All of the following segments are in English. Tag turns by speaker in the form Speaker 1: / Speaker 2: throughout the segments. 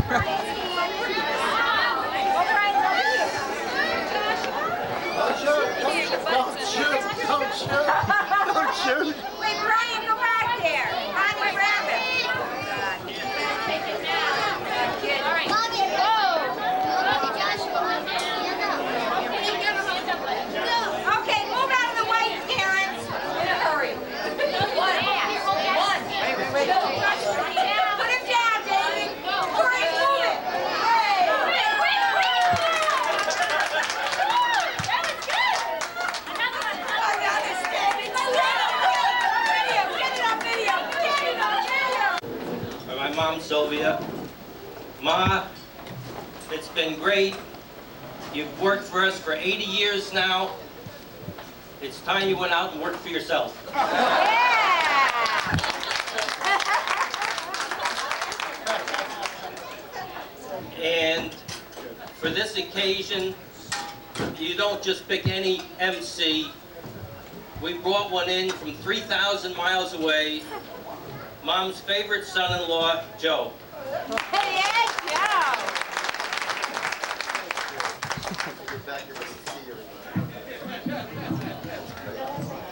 Speaker 1: Don't shoot.
Speaker 2: Wait, Brian, go back there. Brian, grab him. All right. Okay, move out of the way, parents. In a hurry. One. Put him down, David. Hurry, move it.
Speaker 3: My mom, Sylvia. Ma, it's been great. You've worked for us for 80 years now. It's time you went out and worked for yourself. And for this occasion, you don't just pick any MC. We brought one in from 3,000 miles away. Mom's favorite son-in-law, Joe.
Speaker 2: Hey, Joe.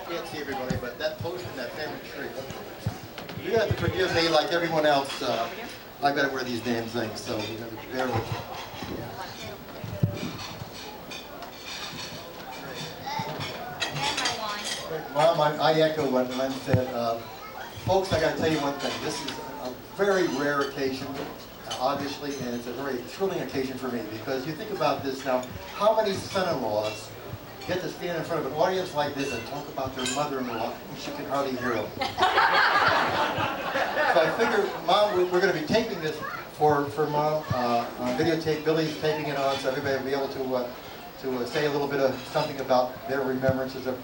Speaker 1: Can't see everybody, but that post in that favorite tree. You have to forgive me, like everyone else. I gotta wear these damn things, so you have to bear with me. Mom, I echo what Len said. Folks, I gotta tell you one thing. This is a very rare occasion, obviously, and it's a very thrilling occasion for me, because you think about this now, how many son-in-laws get to stand in front of an audience like this and talk about their mother-in-law, and she can hardly hear them. So I figure, Mom, we're going to be taping this for Mom on videotape. Billy's taping it on, so everybody will be able to say a little bit of something about their remembrances of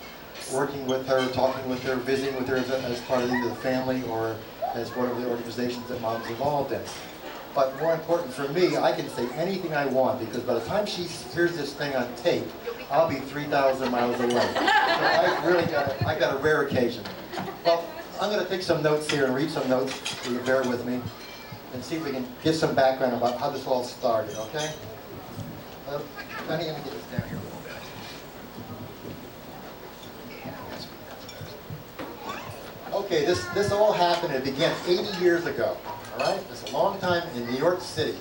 Speaker 1: working with her, talking with her, visiting with her as part of either the family or as one of the organizations that Mom's involved in. But more important for me, I can say anything I want, because by the time she hears this thing on tape, I'll be 3,000 miles away. So I got a rare occasion. Well, I'm going to take some notes here and read some notes, so you bear with me, and see if we can get some background about how this all started, okay? Let me get this down here a little bit. Okay, this all happened, it began 80 years ago, all right? It's a long time in New York City.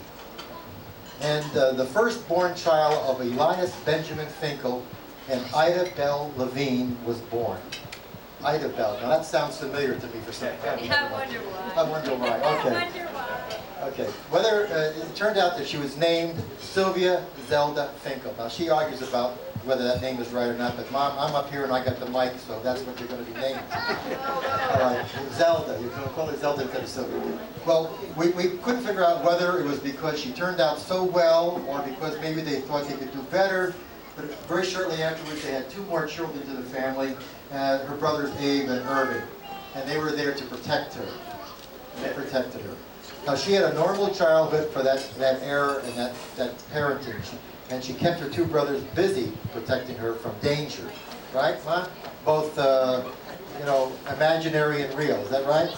Speaker 1: And the firstborn child of Elias Benjamin Finkel and Ida Bell Levine was born. Ida Bell, now that sounds familiar to me for some time.
Speaker 2: I wonder why.
Speaker 1: I wonder why, okay.
Speaker 2: I wonder why.
Speaker 1: Okay, whether it turned out that she was named Sylvia Zelda Finkel. Now she argues about whether that name is right or not, but Mom, I'm up here and I got the mic, so that's what you're going to be named. All right, Zelda, you're going to call her Zelda instead of Sylvia. Well, we couldn't figure out whether it was because she turned out so well or because maybe they thought they could do better, but very shortly afterwards they had two more children to the family, her brothers Abe and Irving, and they were there to protect her, and they protected her. Now she had a normal childhood for that era and that parenting. And she kept her two brothers busy protecting her from danger, right, Mom? Both, you know, imaginary and real. Is that right?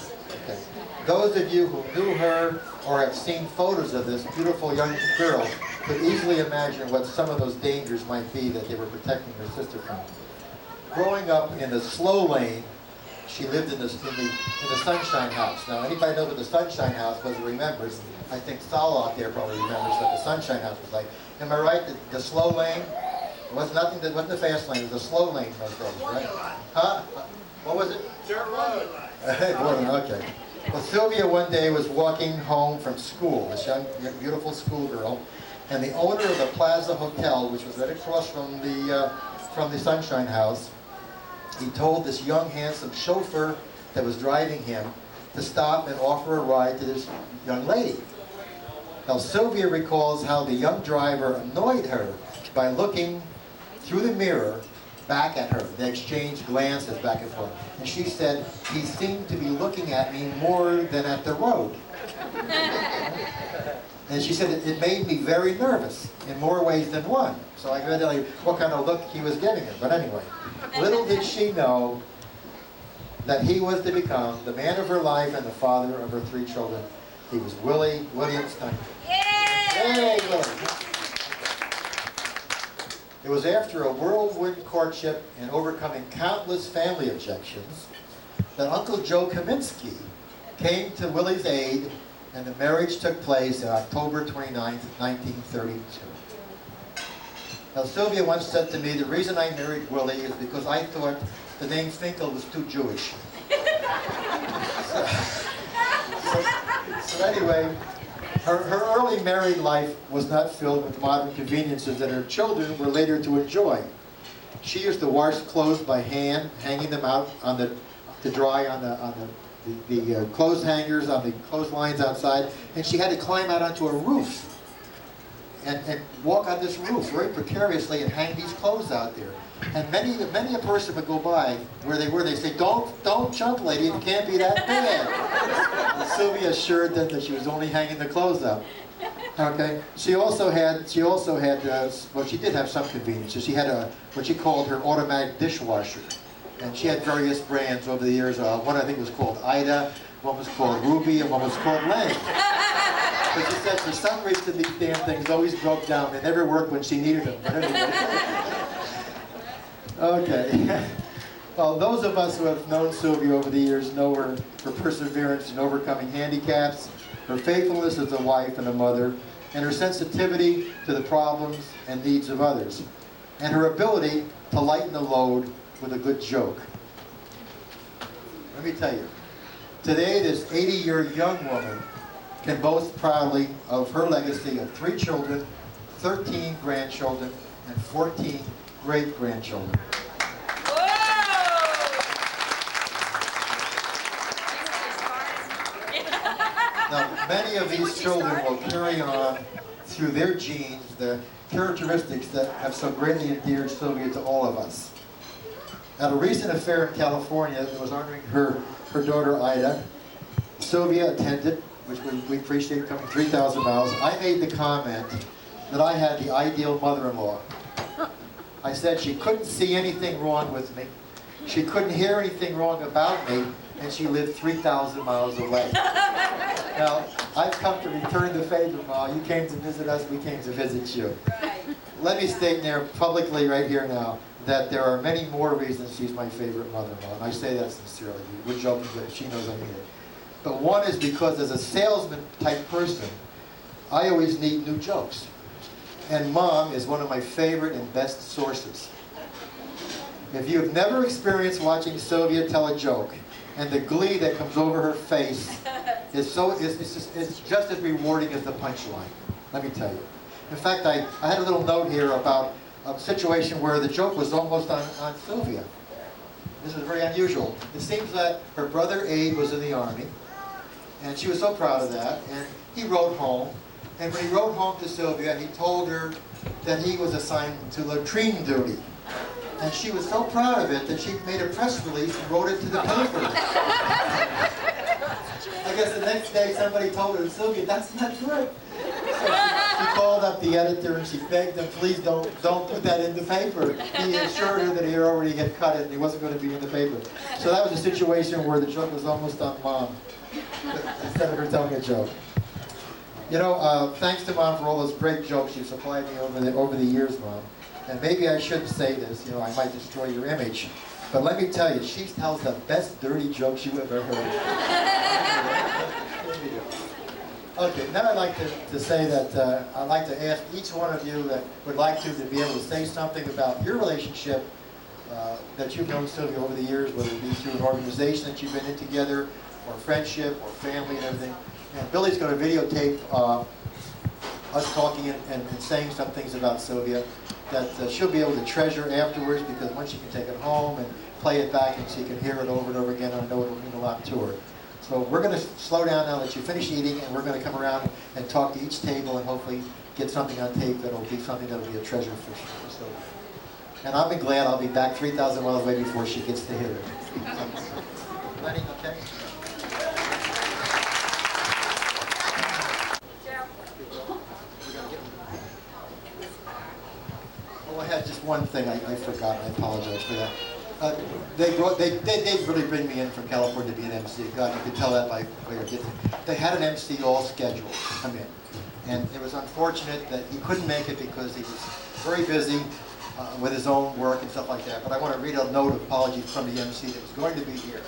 Speaker 1: Okay. Those of you who knew her or have seen photos of this beautiful young girl could easily imagine what some of those dangers might be that they were protecting her sister from. Growing up in the slow lane, she lived in the Sunshine House. Now, anybody know what the Sunshine House was or remembers? I think Saul out there probably remembers what the Sunshine House was like. Am I right? The slow lane? It wasn't nothing. That wasn't the fast lane. It was the slow lane those days, right? Huh? What was it? Dirt road. Okay. Well, Sylvia one day was walking home from school. This young, beautiful schoolgirl, and the owner of the Plaza Hotel, which was right across from the Sunshine House, he told this young, handsome chauffeur that was driving him to stop and offer a ride to this young lady. Now, Sylvia recalls how the young driver annoyed her by looking through the mirror back at her. They exchanged glances back and forth. And she said, he seemed to be looking at me more than at the road. And she said, it made me very nervous in more ways than one. So I read like what kind of look he was giving her. But anyway, little did she know that he was to become the man of her life and the father of her three children. He was Willie William Stein.
Speaker 2: Yay!
Speaker 1: Yay, Willie. It was after a whirlwind courtship and overcoming countless family objections that Uncle Joe Kaminsky came to Willie's aid, and the marriage took place on October 29th, 1932. Now, Sylvia once said to me, the reason I married Willie is because I thought the name Finkel was too Jewish. So anyway, her early married life was not filled with modern conveniences that her children were later to enjoy. She used to wash clothes by hand, hanging them out to dry on the clothes hangers, on the clotheslines outside, and she had to climb out onto a roof and walk on this roof very precariously and hang these clothes out there. And many a person would go by where they were. They say, "Don't jump, lady. It can't be that bad." And Sylvia assured them that she was only hanging the clothes up. Okay. She also had. Well, she did have some conveniences. She had what she called her automatic dishwasher, and she had various brands over the years. One I think was called Ida, one was called Ruby, and one was called Lang. But she said for some reason these damn things always broke down. They never worked when she needed them. But anyway. Okay. Well, those of us who have known Sylvia over the years know her perseverance in overcoming handicaps, her faithfulness as a wife and a mother, and her sensitivity to the problems and needs of others, and her ability to lighten the load with a good joke. Let me tell you, today this 80-year young woman can boast proudly of her legacy of 3 children, 13 grandchildren, and 14 great-grandchildren. Now, many of these children will carry on through their genes the characteristics that have so greatly endeared Sylvia to all of us. At a recent affair in California that was honoring her daughter Ida, Sylvia attended, which we appreciate, coming 3,000 miles. I made the comment that I had the ideal mother-in-law. I said she couldn't see anything wrong with me, she couldn't hear anything wrong about me, and she lived 3,000 miles away. Now, I've come to return the favor, Ma. You came to visit us, we came to visit you.
Speaker 2: Right.
Speaker 1: Let me state there publicly right here now that there are many more reasons she's my favorite mother-in-law, and I say that sincerely. We're joking, but she knows I mean it. But one is because as a salesman type person, I always need new jokes. And Mom is one of my favorite and best sources. If you've never experienced watching Sylvia tell a joke, and the glee that comes over her face is just as rewarding as the punchline, let me tell you. In fact, I had a little note here about a situation where the joke was almost on Sylvia. This was very unusual. It seems that her brother Abe was in the Army, and she was so proud of that, and he wrote home. And when he wrote home to Sylvia, he told her that he was assigned to latrine duty. And she was so proud of it that she made a press release and wrote it to the paper. I guess the next day somebody told her, Sylvia, that's not good. So she called up the editor and she begged him, please don't put that in the paper. He assured her that he already had cut it and he wasn't going to be in the paper. So that was a situation where the joke was almost on Mom, instead of her telling a joke. You know, thanks to Mom for all those great jokes you've supplied me over the years, Mom. And maybe I shouldn't say this, you know, I might destroy your image. But let me tell you, she tells the best dirty jokes you ever heard. Okay, now I'd like to say that I'd like to ask each one of you that would like to be able to say something about your relationship that you've known Sylvia over the years, whether it be through an organization that you've been in together, or friendship, or family and everything. And Billy's going to videotape us talking and saying some things about Sylvia that she'll be able to treasure afterwards, because once she can take it home and play it back and she can hear it over and over again, I know it'll mean a lot to her. So we're going to slow down now that you finish eating, and we're going to come around and talk to each table and hopefully get something on tape that'll be something that'll be a treasure for Sylvia. And I'll be glad I'll be back 3,000 miles away before she gets to hear it. Lenny, okay? Oh, I had just one thing I forgot. I apologize for that. They really bring me in from California to be an MC. God, you can tell that by your kids. They had an MC all scheduled to come in. And it was unfortunate that he couldn't make it because he was very busy with his own work and stuff like that. But I want to read a note of apology from the MC that was going to be here.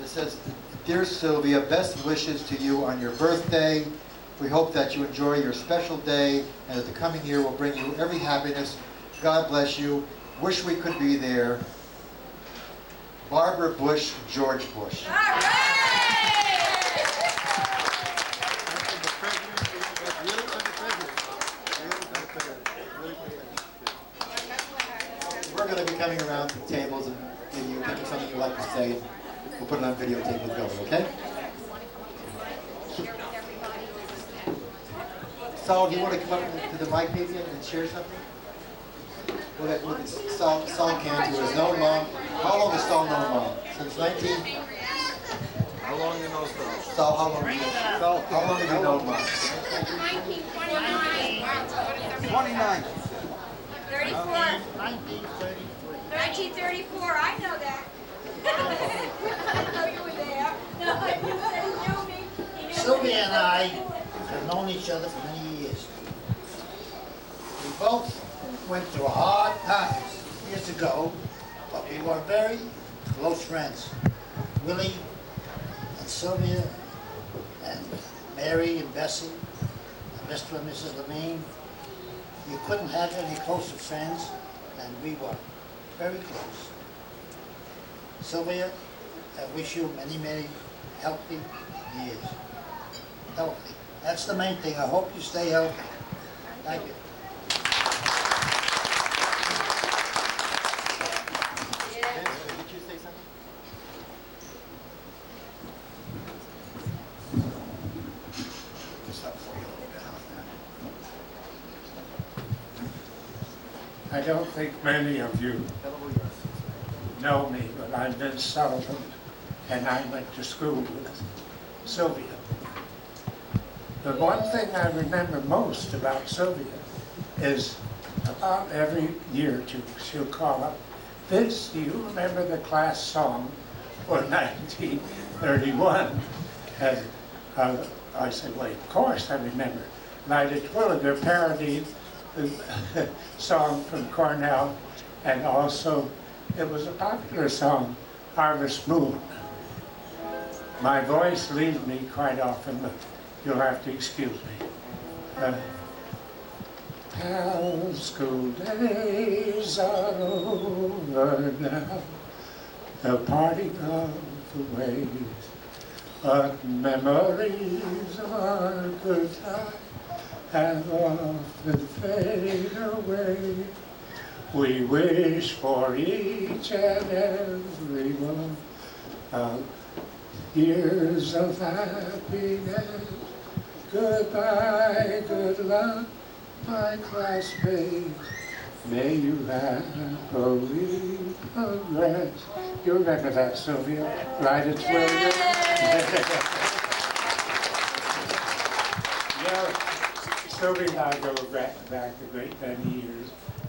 Speaker 1: It says, "Dear Sylvia, best wishes to you on your birthday. We hope that you enjoy your special day and that the coming year will bring you every happiness. God bless you. Wish we could be there. Barbara Bush, George Bush."
Speaker 2: All right!
Speaker 1: We're going to be coming around to tables and you think of something you'd like to say. We'll put it on videotape and go, okay? Sal, do you want to come up to the mic maybe and share something? Look at Sal Cantu has known Mom. How long has Sal known Mom? Since 19?
Speaker 4: How long you know Sal?
Speaker 1: Sal, how long have you known Mom?
Speaker 4: 29.
Speaker 2: 34. 1934, I know that. I know you were there. No, you said you knew me.
Speaker 5: Sylvia and I have known each other for many years. We both went through hard times years ago, but we were very close friends. Willie and Sylvia and Mary and Bessie and Mr. and Mrs. Levine. You couldn't have any closer friends, and we were very close. Sylvia, I wish you many, many healthy years. Healthy. That's the main thing. I hope you stay healthy. Thank you.
Speaker 1: Did you say something? Just up for you a little bit. How's that?
Speaker 6: I don't think many of you know me, but I'm Vince Sullivan, and I went to school with Sylvia. The one thing I remember most about Sylvia is about every year or two, she'll call up, "Vince, do you remember the class song for 1931? And I said, well, of course I remember. Night at Twilliger parodied the song from Cornell, and also it was a popular song, Harvest Moon. My voice leaves me quite often, but you'll have to excuse me. How school days are over now, the parting of the ways, but memories of our good time have often faded away. We wish for each and every one of years of happiness. Goodbye, good luck, my classmates. May you happily progress. You remember that, Sylvia? Right at Sylvia? You know, Sylvia and I go back a great many years,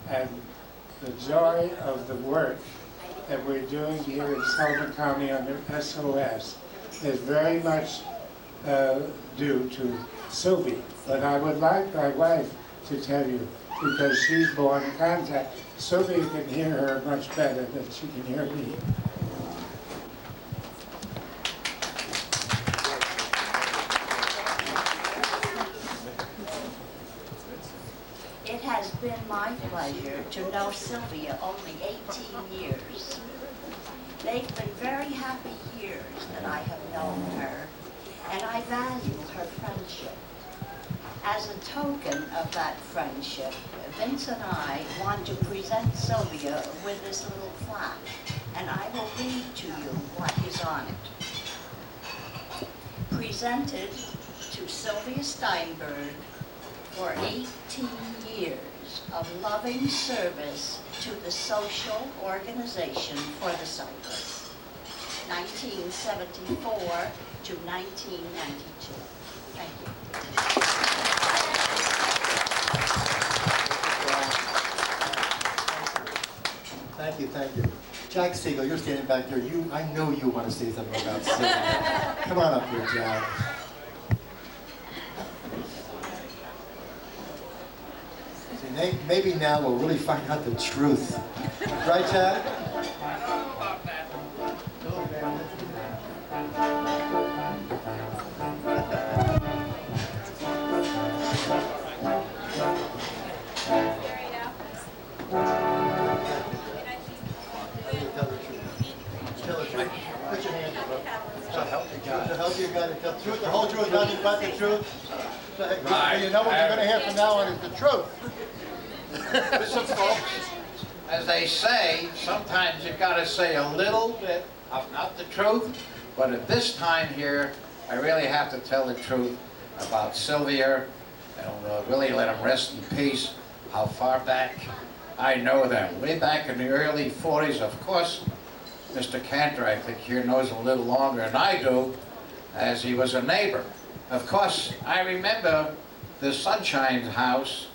Speaker 6: and the joy of the work that we're doing here in Sullivan County under SOS is very much due to Sylvia. But I would like my wife to tell you, because she's born in contact, Sylvia can hear her much better than she can hear me.
Speaker 7: It has been my pleasure to know Sylvia only 18 years. They've been very happy years that I have known her, and I value her friendship. As a token of that friendship, Vince and I want to present Sylvia with this little plaque, and I will read to you what is on it. Presented to Sylvia Steinberg for 18 years of loving service to the social organization for the Cypress, 1974 to 1992. Thank you.
Speaker 1: you, thank you. Jack Siegel, you're standing back there. I know you want to say something about Sylvia. Come on up here, Jack. See, maybe now we'll really find out the truth. Right, Jack? The truth, the whole truth, nothing but the truth.
Speaker 8: Right.
Speaker 1: You know what you're going to hear from now on is the truth.
Speaker 8: Listen, folks, as they say, sometimes you've got to say a little bit of not the truth, but at this time here, I really have to tell the truth about Sylvia, and really let them rest in peace, how far back I know them. Way back in the early 40s, of course, Mr. Cantor, I think, here knows a little longer than I do, as he was a neighbor. Of course, I remember the Sunshine House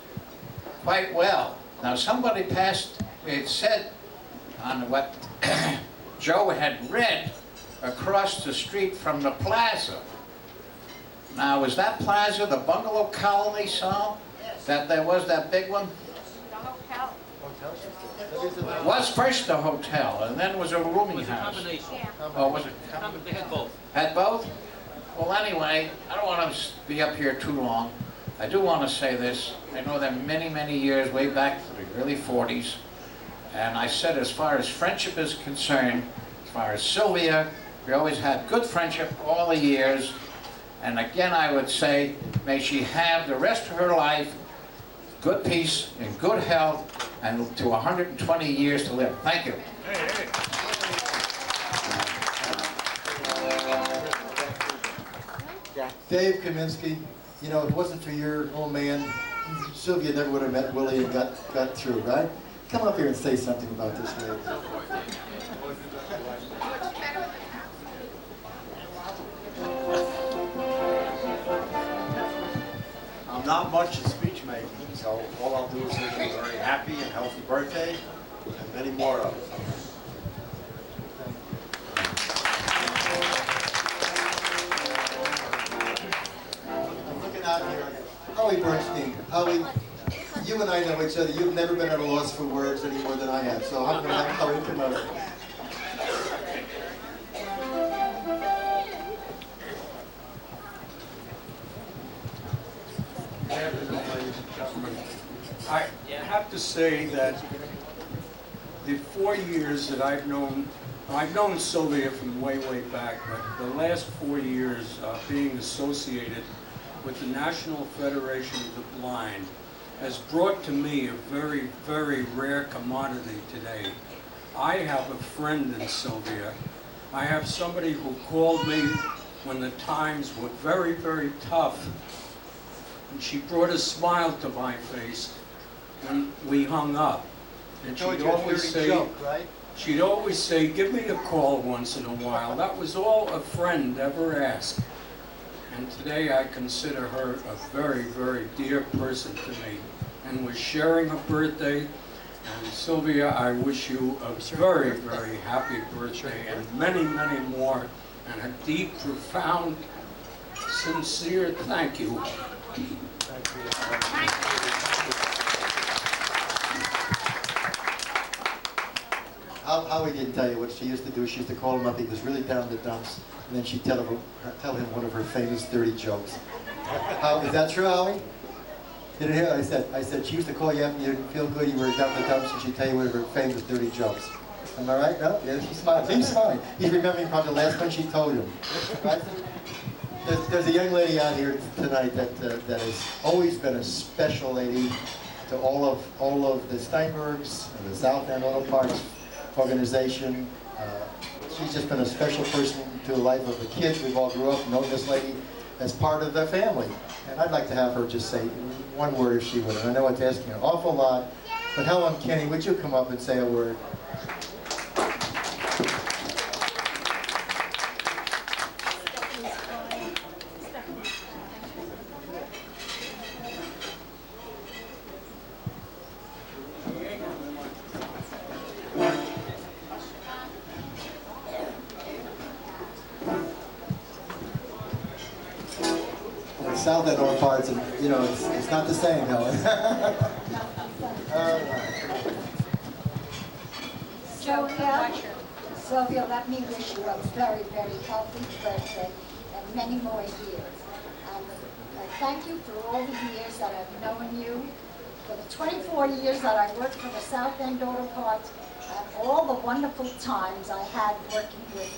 Speaker 8: quite well. Now, somebody passed, it said on what Joe had read across the street from the plaza. Now, was that plaza the bungalow colony saw? That there was that big one? It was first a hotel, and then was a rooming house.
Speaker 3: Combination.
Speaker 8: Oh, was it?
Speaker 3: They had both.
Speaker 8: Had both? Well, anyway, I don't want to be up here too long. I do want to say this. I know them many, many years, way back to the early 40s. And I said, as far as friendship is concerned, as far as Sylvia, we always had good friendship all the years. And again, I would say, may she have the rest of her life good peace and good health, and to 120 years to live. Thank you.
Speaker 1: Dave Kaminsky, you know, if it wasn't for your old man, Sylvia never would have met Willie and got through, right? Come up here and say something about this lady.
Speaker 9: I'm not much at speech making, so all I'll do is wish you a very happy and healthy birthday, and many more of them.
Speaker 1: I'm looking out here. Howie Bernstein. Howie, you and I know each other. You've never been at a loss for words any more than I have, so I'm going to have Howie come over.
Speaker 10: I have to say that the 4 years that I've known Sylvia from way, way back, but the last 4 years being associated with the National Federation of the Blind has brought to me a very, very rare commodity today. I have a friend in Sylvia. I have somebody who called me when the times were very, very tough, and she brought a smile to my face when we hung up. And she'd always say, give me a call once in a while. That was all a friend ever asked. And today I consider her a very, very dear person to me. And we're sharing her birthday. And Sylvia, I wish you a very, very happy birthday and many, many more. And a deep, profound, sincere thank you.
Speaker 1: Howie didn't tell you what she used to do. She used to call him up. He was really down in the dumps, and then she'd tell him one of her famous dirty jokes. Is that true, Howie? Did you hear what I said she used to call you up and you didn't feel good, you were down in the dumps, and she'd tell you one of her famous dirty jokes. Am I right? No? Yeah, she's smiling. He's smiling. He's remembering probably the last one she told him. Right? There's a young lady out here tonight that has always been a special lady to all of the Steinbergs and the South End Auto Parts organization. She's just been a special person to the life of the kids. We've all grew up knowing this lady as part of their family. And I'd like to have her just say one word if she would. And I know it's asking an awful lot, but Helen Kenny, would you come up and say a word? South End or parts, and you know, it's not the same, Helen.
Speaker 2: Sylvia, let me wish you a very, very healthy birthday and many more years. And thank you for all the years that I've known you, for the 24 years that I worked for the South End Auto Parts, and all the wonderful times I had working with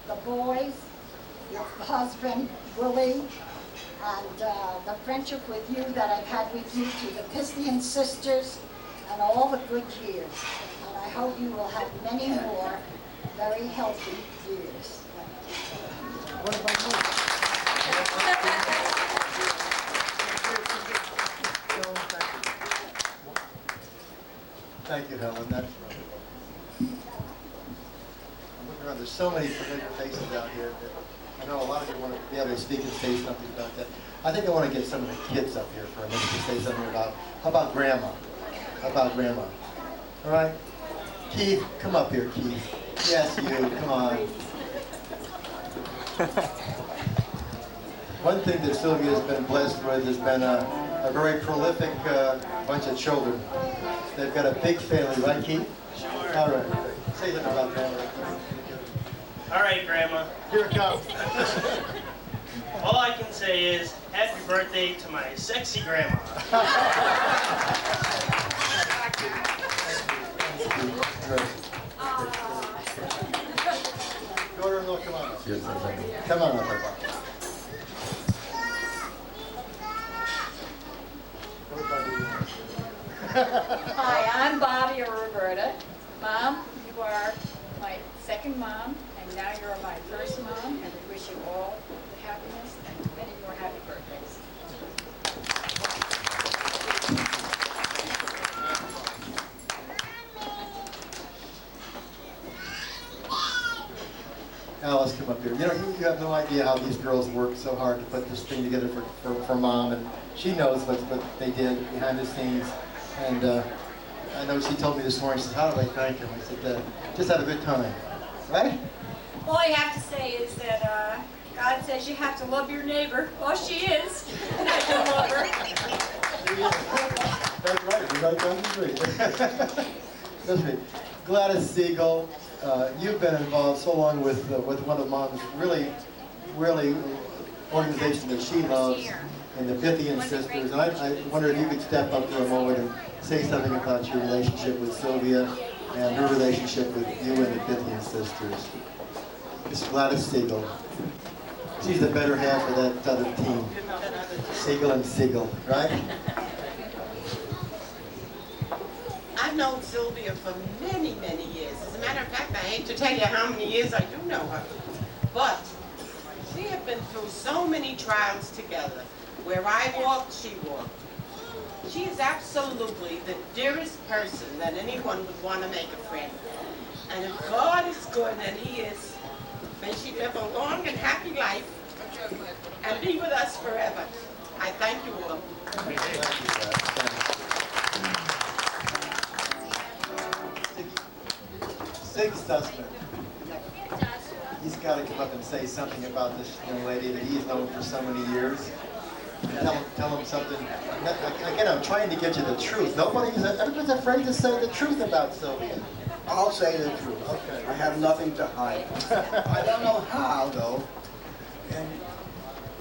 Speaker 2: the boys, your husband, Willie, and the friendship with you that I've had with you through the Pistian sisters, and all the good years. And I hope you will have many more very healthy years.
Speaker 1: What about you? Thank you, Helen. That's I'm looking around. There's so many familiar faces out here. I know a lot of you want to be able to speak and say something about that. I think I want to get some of the kids up here for a minute to say something about, how about Grandma? How about Grandma? All right? Keith, come up here, Keith. Yes, you, come on. One thing that Sylvia has been blessed with has been a very prolific bunch of children. They've got a big family, right, Keith? Sure. All right. Say something about Grandma.
Speaker 11: All right, Grandma.
Speaker 1: Here it comes.
Speaker 11: All I can say is, happy birthday to my sexy grandma.
Speaker 1: Daughter-in-law, come on up. Come on up.
Speaker 12: Hi, I'm Bobby or Roberta. Mom, you are my second mom, and now you're my first mom, and we wish you all the happiness and many more happy birthdays.
Speaker 1: Alice, come up here. You know, you have no idea how these girls worked so hard to put this thing together for Mom, and she knows what they did behind the scenes. And I know she told me this morning, she said, how do I thank him? I said, just have a good time, right?
Speaker 12: All I have to say is that God says you have to love your neighbor. Well, she is, and I do love her.
Speaker 1: That's right, you're right down the street. That's right. Gladys Siegel, you've been involved so long with one of Mom's really organizations that she loves, and the Pythian Sisters. And I wonder if you could step up for a moment and say something about your relationship with Sylvia and her relationship with you and the Pythian Sisters. Miss Gladys Siegel. She's the better half of that other team. Siegel and Siegel, right?
Speaker 13: I've known Sylvia for many, many years. As a matter of fact, I hate to tell you how many years I do know her. But we have been through so many trials together. Where I walked, she walked. She is absolutely the dearest person that anyone would want to make a friend. And if God is good, and He is, may she live a long and happy life and be with us forever. I thank you all.
Speaker 1: Sig Sussman. He's got to come up and say something about this young lady that he's known for so many years. Tell him something. Again, I'm trying to get you the truth. Everybody's afraid to say the truth about Sylvia.
Speaker 14: I'll say the truth.
Speaker 1: Okay.
Speaker 14: I have nothing to hide. I don't know how, though. And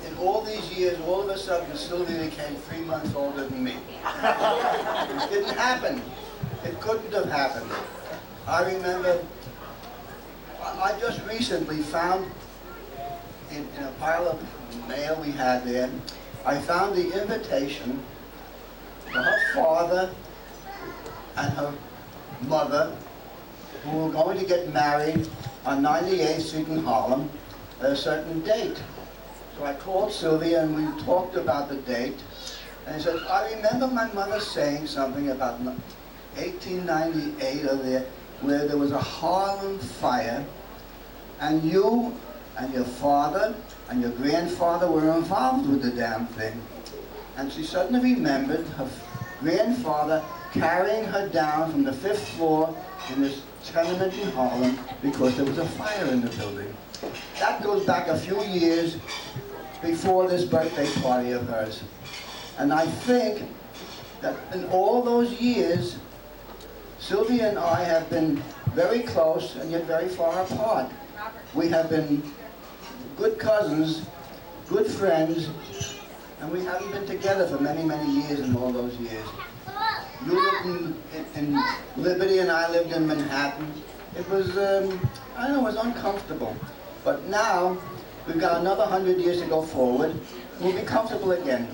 Speaker 14: in all these years, all of a sudden, Sylvia became 3 months older than me. It didn't happen. It couldn't have happened. I remember, I just recently found in a pile of mail we had there, I found the invitation for her father and her mother, who were going to get married on 98th Street in Harlem at a certain date. So I called Sylvia and we talked about the date. And he said, I remember my mother saying something about 1898 or there, where there was a Harlem fire, and you and your father and your grandfather were involved with the damn thing. And she suddenly remembered her grandfather carrying her down from the 5th floor in this tenement in Harlem because there was a fire in the building. That goes back a few years, before this birthday party of hers. And I think that in all those years, Sylvia and I have been very close and yet very far apart. We have been good cousins, good friends, and we haven't been together for many, many years in all those years. You lived in Liberty and I lived in Manhattan. It was, I don't know, it was uncomfortable. But now, we've got another 100 years to go forward. We'll be comfortable again.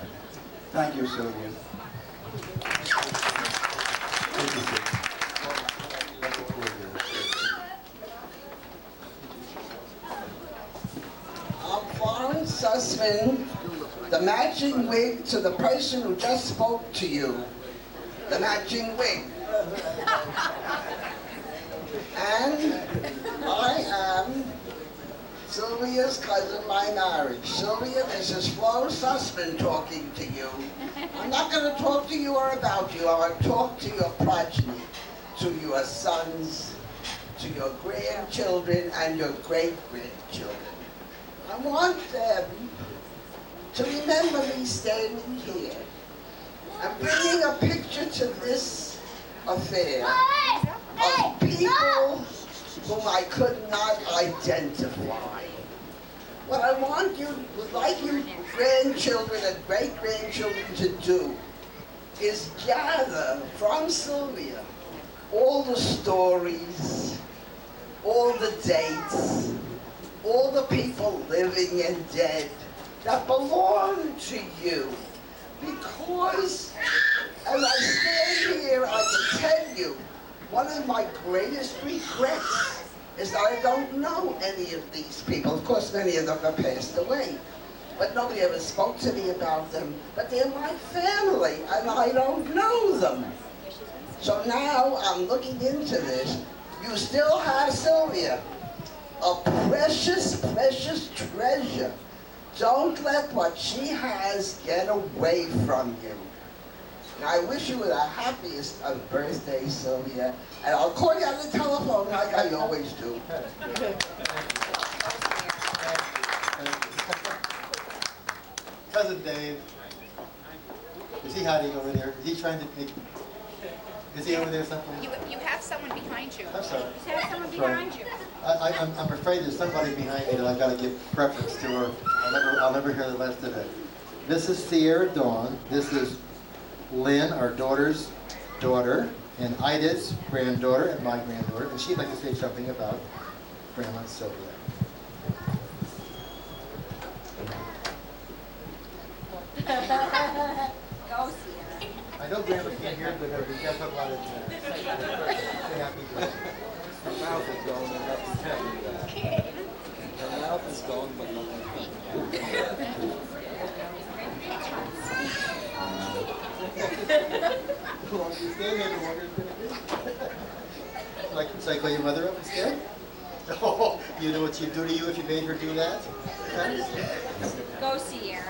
Speaker 14: Thank you, Sylvia.
Speaker 15: I'm Florence Sussman, the matching wig to the person who just spoke to you. The matching wig. And I am Sylvia's cousin by marriage. Sylvia, this is Florence Sussman talking to you. I'm not going to talk to you or about you. I want to talk to your progeny, to your sons, to your grandchildren, and your great-grandchildren. I want them to remember me standing here and bringing a picture to this affair of people whom I could not identify. What I want you, would like you grandchildren and great-grandchildren to do is gather from Sylvia all the stories, all the dates, all the people living and dead that belong to you. Because as I stand here, I can tell you, one of my greatest regrets is that I don't know any of these people. Of course, many of them have passed away, but nobody ever spoke to me about them. But they're my family, and I don't know them. So now I'm looking into this. You still have Sylvia, a precious, precious treasure. Don't let what she has get away from you. And I wish you the happiest of birthdays, Sylvia. And I'll call you on the telephone like I always do.
Speaker 1: Cousin Dave, is he hiding over there? Is he trying to make... Is he over there somewhere?
Speaker 16: You have someone behind you.
Speaker 1: I'm sorry.
Speaker 16: You have someone behind you.
Speaker 1: I'm afraid there's somebody behind me that I've got to give preference to, or I'll never hear the rest of it. This is Sierra Dawn. This is Lynn, our daughter's daughter, and Ida's granddaughter, and my granddaughter. And she'd like to say something about Grandma Sylvia.
Speaker 2: Go, Sierra.
Speaker 1: I know Grandma can't hear, but we got to talk about it. Say happy birthday.
Speaker 4: Her mouth is going, but nothing's happening. Her mouth is going, but nothing's happening.
Speaker 1: Well, you stay there, the wonder is going to do. Like, should I call your mother up instead? Oh, you know what you'd do to you if you made her do that?
Speaker 16: Go, Sierra.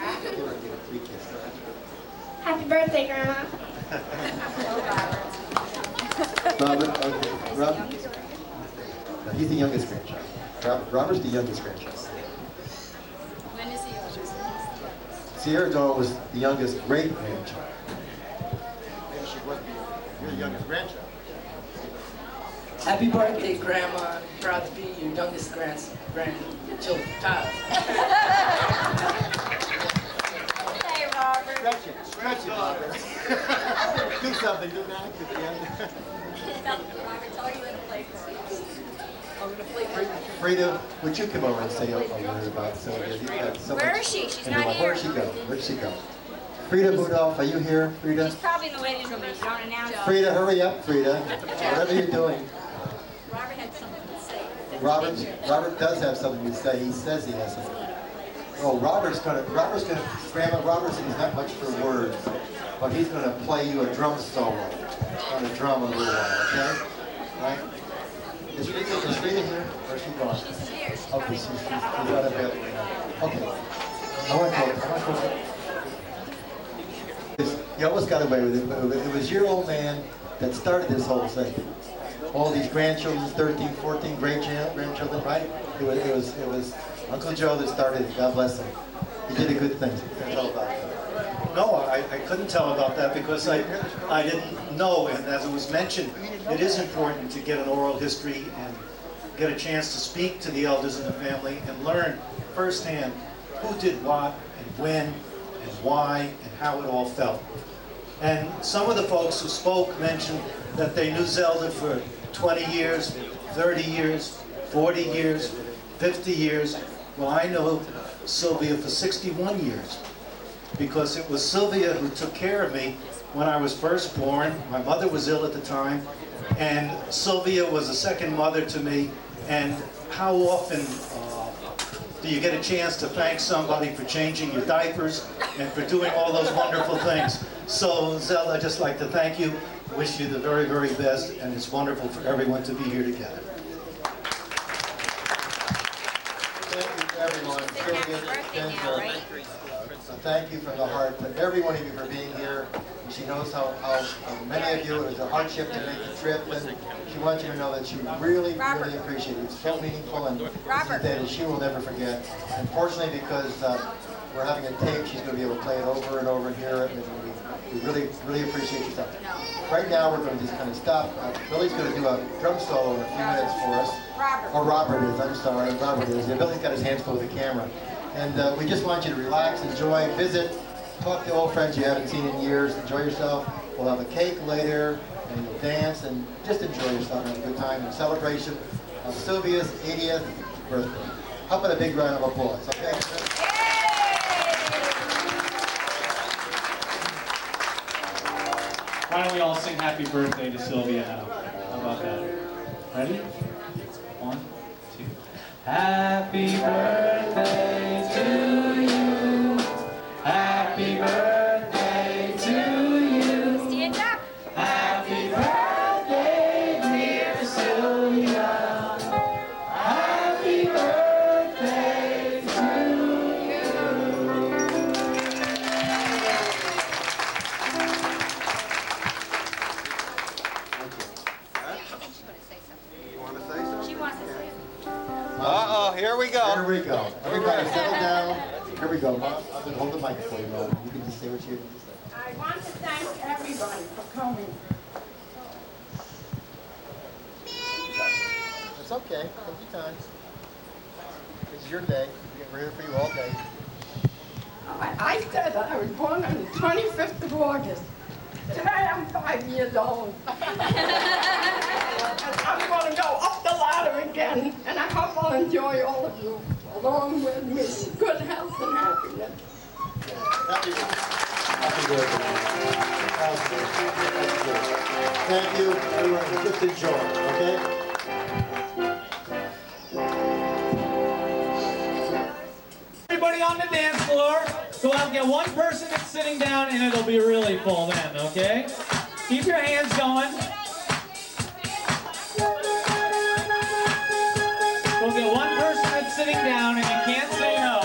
Speaker 17: Happy birthday, Grandma.
Speaker 1: Robert, okay. Robert. No, he's the youngest grandchild. Robert's the youngest grandchild.
Speaker 12: When is he yours?
Speaker 1: Sierra Dawn was the youngest great-grandchild. Maybe she wasn't. You're the youngest grandchild.
Speaker 18: Happy birthday, Grandma. I'm proud to be your youngest child.
Speaker 16: Hey, Robert.
Speaker 1: Stretch it, Robert. Do something, do that at the end.
Speaker 16: Robert, tell her you're going to play for us. I'm going to play for you.
Speaker 1: Frida, would you come over and say a word about Sylvia?
Speaker 16: Where is she? She's not here.
Speaker 1: Where'd she go? Where'd she go? Frida Budolf, are you here, Frida?
Speaker 16: She's probably in the waiting room, but you don't announce it.
Speaker 1: Frida, hurry up, Frida. Whatever you're doing.
Speaker 12: Robert had something to say.
Speaker 1: Robert does have something to say. He says he has something. Oh, Grandma Robertson is not much for words, but he's gonna play you a drum solo on the drum a little while, okay? Right? Is Frida here, or is she gone?
Speaker 16: She's here.
Speaker 1: Okay, she's not available now. Okay. I want to you almost got away with it, but it was your old man that started this whole thing. All these grandchildren, 13, 14 grandchildren, right? It was Uncle Joe that started it. God bless him. You did a good thing. Tell about it.
Speaker 19: No, I couldn't tell about that because I didn't know, and as it was mentioned, it is important to get an oral history and get a chance to speak to the elders in the family and learn firsthand who did what and when and why and how it all felt. And some of the folks who spoke mentioned that they knew Zelda for 20 years, 30 years, 40 years, 50 years. Well, I know Sylvia for 61 years because it was Sylvia who took care of me when I was first born. My mother was ill at the time, and Sylvia was a second mother to me. And how often do you get a chance to thank somebody for changing your diapers and for doing all those wonderful things? So, Zelda, I'd just like to thank you, wish you the very, very best, and it's wonderful for everyone to be here together.
Speaker 1: Thank you to everyone. Thank you from the heart to every one of you for being here. She knows how many of you, it was a hardship to make the trip, and she wants you to know that she really, really appreciates it. It's so meaningful, and it's a day that she will never forget. Unfortunately, because we're having a tape, she's going to be able to play it over and over and hear it, and we really, really appreciate your time. Right now, we're going to just kind of stop. Billy's going to do a drum solo in a few minutes for us. Robert is, I'm sorry, Robert is. Yeah, Billy's got his hands full with the camera. And we just want you to relax, enjoy, visit, talk to old friends you haven't seen in years, enjoy yourself. We'll have a cake later, and you'll dance, and just enjoy yourself and have a good time in celebration of Sylvia's 80th birthday. How about a big round of applause, okay?
Speaker 20: Why don't we all sing happy birthday to Sylvia now? How about that? Ready? 1, 2. Happy birthday to you. Happy birthday to you. Stand up. Happy birthday, dear Sylvia. Happy birthday to you.
Speaker 16: She wants to say
Speaker 8: Uh-oh, here we go.
Speaker 1: Here we go. Everybody settle down. Here we go. Mom, I'm going to hold the mic for you, Mom. You can just say what you need to say.
Speaker 2: I want to thank everybody for coming.
Speaker 1: It's okay. Take your time. It's your day. We're here for you all day.
Speaker 21: I said I was born on the 25th of August. Today I'm 5 years old. I'm going to go up the ladder again, and I hope I'll enjoy all of you along with me. Good health and happiness.
Speaker 1: Happy birthday. Thank you, everyone. Just enjoy, okay?
Speaker 20: Everybody on the dance floor, so I'll get one person that's sitting down and it'll be really full then, okay? Keep your hands going. We'll get one person that's sitting down and you can't say no.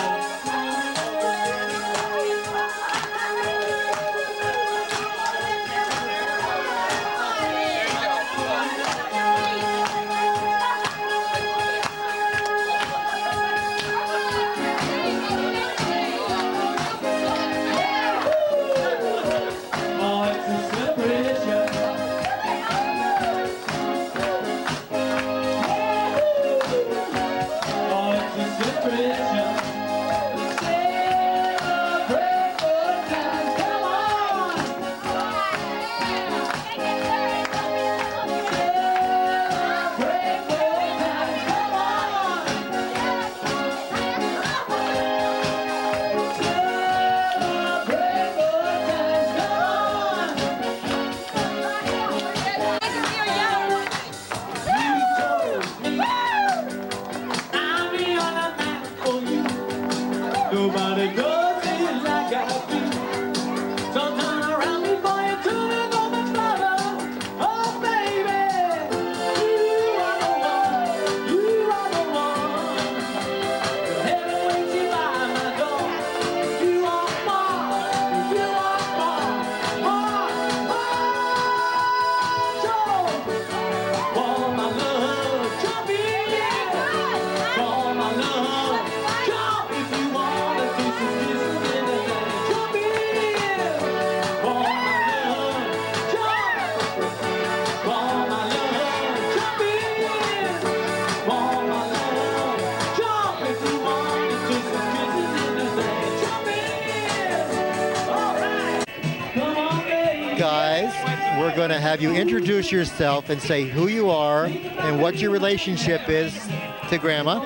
Speaker 20: Nobody does it like I do. So turn around before you turn it over, brother. Oh, baby, you are the one. You are the one. Heaven waits you by my door. You are mine. You are mine. Joe, for my love, jump in. For my love, jump if you want to taste this.
Speaker 1: guys, we're going to have you introduce yourself and say who you are and what your relationship is to Grandma.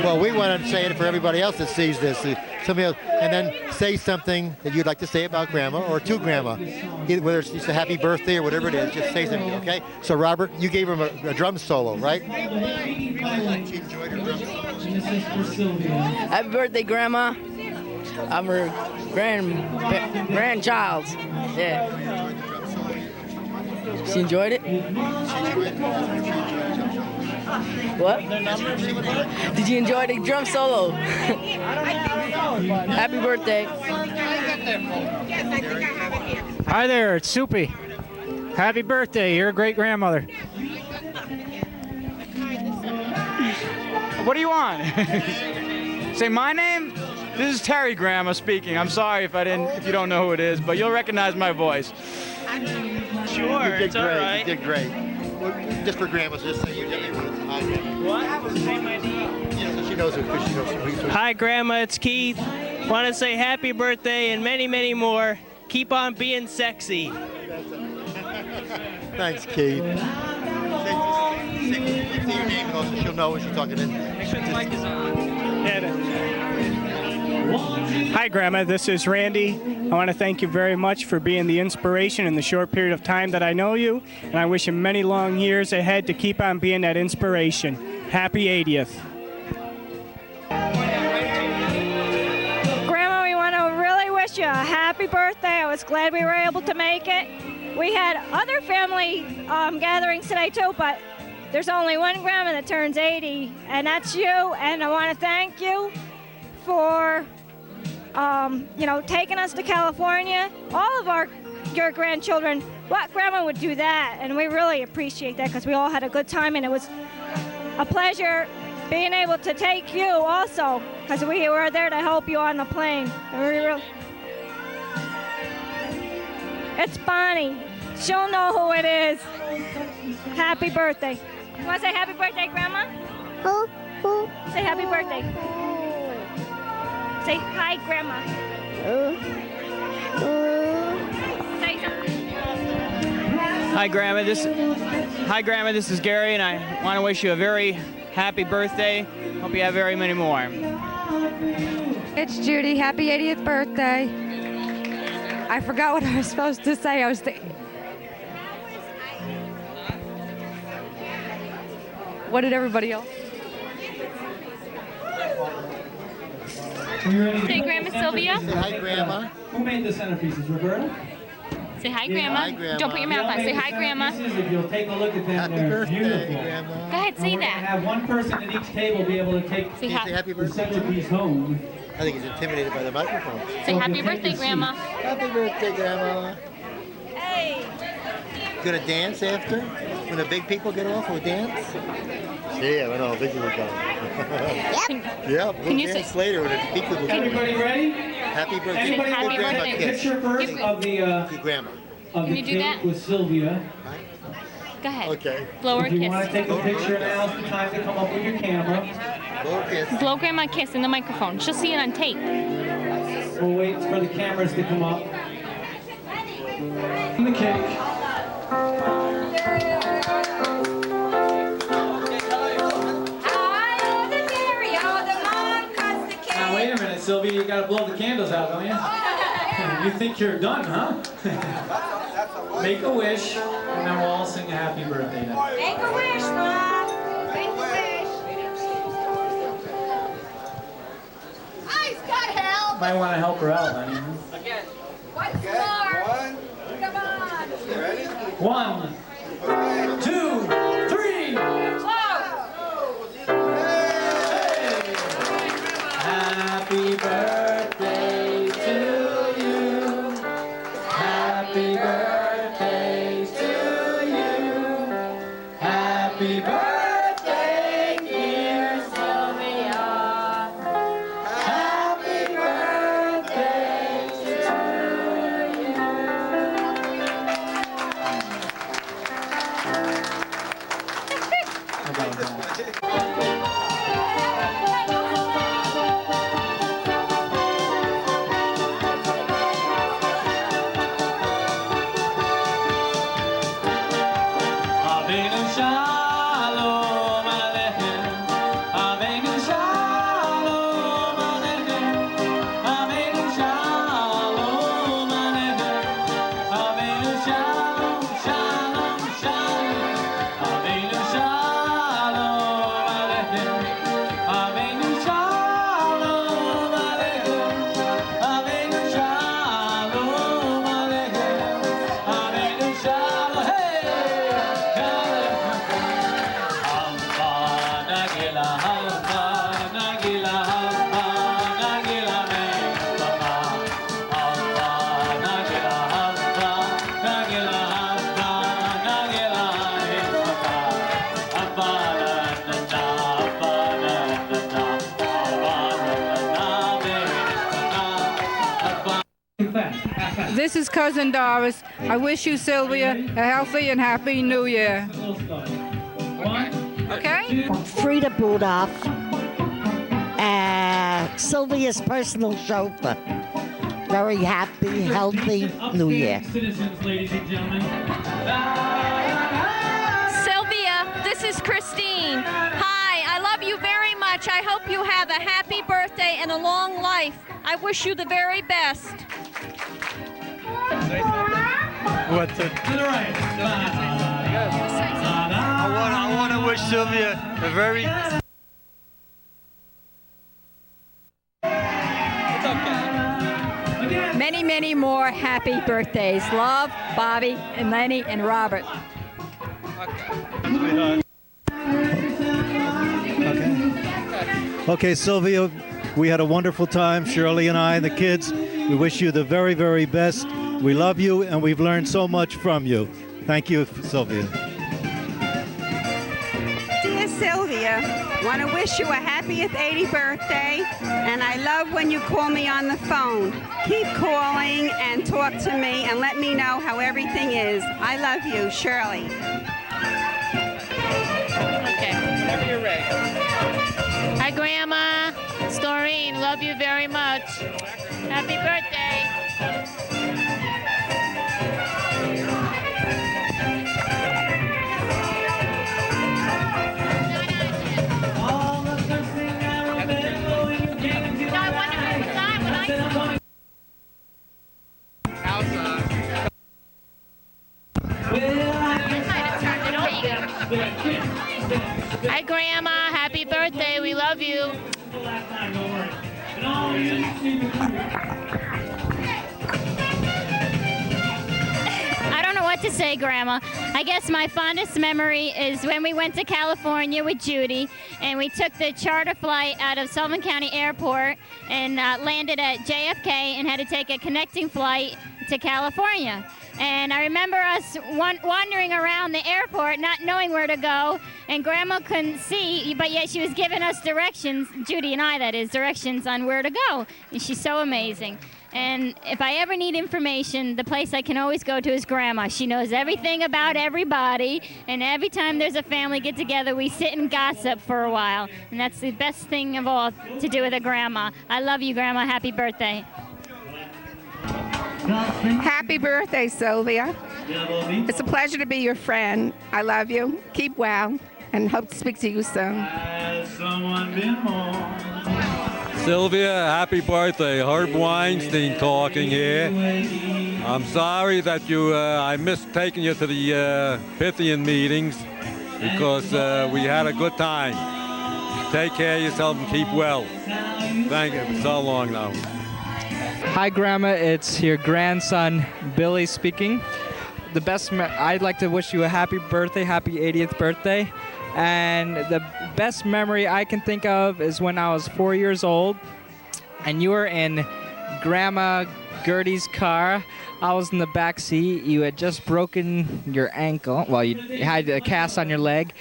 Speaker 1: Well, we want to say it for everybody else that sees this. Somebody else, and then say something that you'd like to say about Grandma or to Grandma. Either, whether it's just a happy birthday or whatever it is, just say something, okay? So, Robert, you gave him a drum solo, right? She enjoyed her drum solo.
Speaker 18: Happy birthday, Grandma. I'm her grandchild. Yeah. She enjoyed it? What? Did you enjoy the drum solo? Happy birthday.
Speaker 5: Hi there, it's Soupy. Happy birthday, you're a great grandmother. What do you want? Say my name? This is Terry Grandma speaking. I'm sorry if you don't know who it is, but you'll recognize my voice.
Speaker 11: Sure, it's all right.
Speaker 1: You did great. Well, just for Grandma's, just say you did it. Hi, Grandma.
Speaker 11: What? Say my name.
Speaker 1: Yeah, so she knows it because she knows it.
Speaker 11: Hi, Grandma. It's Keith. Want to say happy birthday and many, many more. Keep on being sexy.
Speaker 1: Thanks, Keith. Say your name and also she'll know when she's talking in.
Speaker 11: Make sure the mic is on. Hi, Grandma. This is Randy. I want to thank you very much for being the inspiration in the short period of time that I know you, and I wish you many long years ahead to keep on being that inspiration. Happy 80th.
Speaker 22: Grandma, we want to really wish you a happy birthday. I was glad we were able to make it. We had other family gatherings today too, but there's only one Grandma that turns 80, and that's you, and I want to thank you for taking us to California. All of your grandchildren, what Grandma would do that, and we really appreciate that because we all had a good time, and it was a pleasure being able to take you also because we were there to help you on the plane. And it's Bonnie. She'll know who it is. Happy birthday. You want to say happy birthday, Grandma? Say happy birthday. Say hi, Grandma. Say something.
Speaker 5: Hi, Grandma. This is Gary, and I want to wish you a very happy birthday. Hope you have very many more.
Speaker 23: It's Judy. Happy 80th birthday. I forgot what I was supposed to say. What did everybody else?
Speaker 24: Say Grandma Sylvia.
Speaker 1: Say hi, Grandma.
Speaker 20: Who made the centerpieces, Roberta?
Speaker 24: Say hi, Grandma.
Speaker 1: Hi, Grandma.
Speaker 24: Don't put your mouth on. Say hi, Grandma.
Speaker 20: If you'll take a look at them,
Speaker 1: Happy
Speaker 20: they're
Speaker 1: birthday,
Speaker 20: beautiful.
Speaker 1: Grandma.
Speaker 24: Go ahead, say
Speaker 20: And we're
Speaker 24: that.
Speaker 20: gonna have one person at each table be able to take
Speaker 24: Say hi.
Speaker 1: Happy
Speaker 20: the
Speaker 1: birthday.
Speaker 20: centerpiece home.
Speaker 1: I think he's intimidated by the microphone.
Speaker 24: Say happy birthday, Grandma.
Speaker 1: Happy birthday, Grandma.
Speaker 22: Hey.
Speaker 1: Gonna dance after? When the big people get off, we'll dance? Yeah, I know, big people go. Yep, we'll
Speaker 24: Can you
Speaker 1: dance
Speaker 24: say-
Speaker 1: later when the big people go.
Speaker 20: Everybody ready?
Speaker 1: Happy birthday.
Speaker 20: Anybody
Speaker 24: Happy
Speaker 20: want to
Speaker 1: Grandma
Speaker 20: take a
Speaker 1: kiss.
Speaker 20: picture first of the
Speaker 1: To Grandma.
Speaker 20: of
Speaker 24: Can
Speaker 20: the
Speaker 24: you do
Speaker 20: cake
Speaker 24: that?
Speaker 20: with Sylvia?
Speaker 24: Go ahead.
Speaker 1: Okay.
Speaker 24: Blow her a
Speaker 20: If you want to
Speaker 24: kiss.
Speaker 20: take a picture, now's the time to come up with your camera.
Speaker 1: Blow a kiss.
Speaker 24: Blow Grandma a kiss in the microphone. She'll see it on tape.
Speaker 20: We'll wait for the cameras to come up. And the cake. Now wait a minute, Sylvia, you gotta blow the candles out, don't you? You think you're done, huh? Make a wish, and then we'll all sing a happy birthday now.
Speaker 22: Make a wish, Mom. Make a wish. He's got help.
Speaker 20: Might want to help her out, honey.
Speaker 22: Again. Once more. Come on.
Speaker 9: Ready?
Speaker 20: 1, 2, 3. Happy birthday to you. Happy birthday to you. Happy birthday, dear Sylvia. Happy birthday to you.
Speaker 3: This is Cousin Doris. I wish you, Sylvia, a healthy and happy New Year. Okay?
Speaker 6: Frida Budoff, Sylvia's personal chauffeur. Very happy, healthy New Year.
Speaker 24: Citizens, ladies and gentlemen. Sylvia, this is Christine. Hi, I love you very much. I hope you have a happy birthday and a long life. I wish you the very best.
Speaker 7: What to the right. I want to wish Sylvia a very...
Speaker 12: Many, many more happy birthdays. Love, Bobby, and Lenny, and Robert.
Speaker 19: Okay, Sylvia, we had a wonderful time, Shirley and I and the kids. We wish you the very, very best. We love you, and we've learned so much from you. Thank you, Sylvia.
Speaker 10: Dear Sylvia, want to wish you a happiest 80th birthday, and I love when you call me on the phone. Keep calling and talk to me and let me know how everything is. I love you, Shirley.
Speaker 24: Okay. Whenever you're ready. Hi, Grandma. Storeen, love you very much. Happy birthday. Hi, Grandma. Happy birthday. We love you.
Speaker 22: I don't know what to say, Grandma. I guess my fondest memory is when we went to California with Judy, and we took the charter flight out of Sullivan County Airport and landed at JFK and had to take a connecting flight to California. And I remember us wandering around the airport, not knowing where to go, and Grandma couldn't see, but yet she was giving us directions, Judy and I, that is, directions on where to go. And she's so amazing. And if I ever need information, the place I can always go to is Grandma. She knows everything about everybody, and every time there's a family get-together, we sit and gossip for a while. And that's the best thing of all to do with a grandma. I love you, Grandma. Happy birthday.
Speaker 10: Happy birthday, Sylvia. It's a pleasure to be your friend. I love you. Keep well, and hope to speak to you soon.
Speaker 25: Sylvia, happy birthday. Herb Weinstein talking here. I'm sorry that I missed taking you to the Pythian meetings because we had a good time. Take care of yourself and keep well. Thank you. So long now.
Speaker 26: Hi, Grandma. It's your grandson, Billy, speaking. I'd like to wish you a happy birthday, happy 80th birthday. And the best memory I can think of is when I was 4 years old, and you were in Grandma Gertie's car. I was in the back seat. You had just broken your ankle. Well, you had a cast on your leg.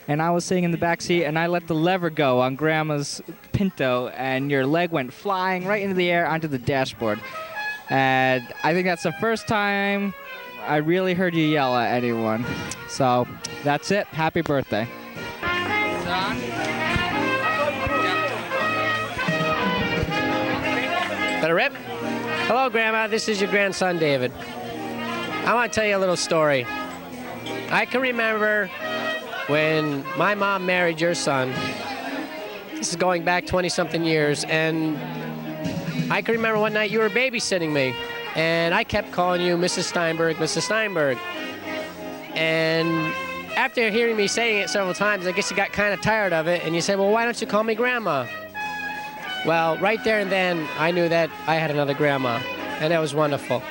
Speaker 26: And I was sitting in the back seat, and I let the lever go on Grandma's Pinto, and your leg went flying right into the air onto the dashboard. And I think that's the first time I really heard you yell at anyone. So that's it. Happy birthday.
Speaker 27: Let it rip. Hello, Grandma. This is your grandson, David. I want to tell you a little story. I can remember when my mom married your son. This is going back 20-something years, and I can remember one night you were babysitting me, and I kept calling you Mrs. Steinberg, Mrs. Steinberg. And after hearing me saying it several times, I guess you got kind of tired of it, and you said, well, why don't you call me Grandma? Well, right there and then, I knew that I had another grandma, and that was wonderful.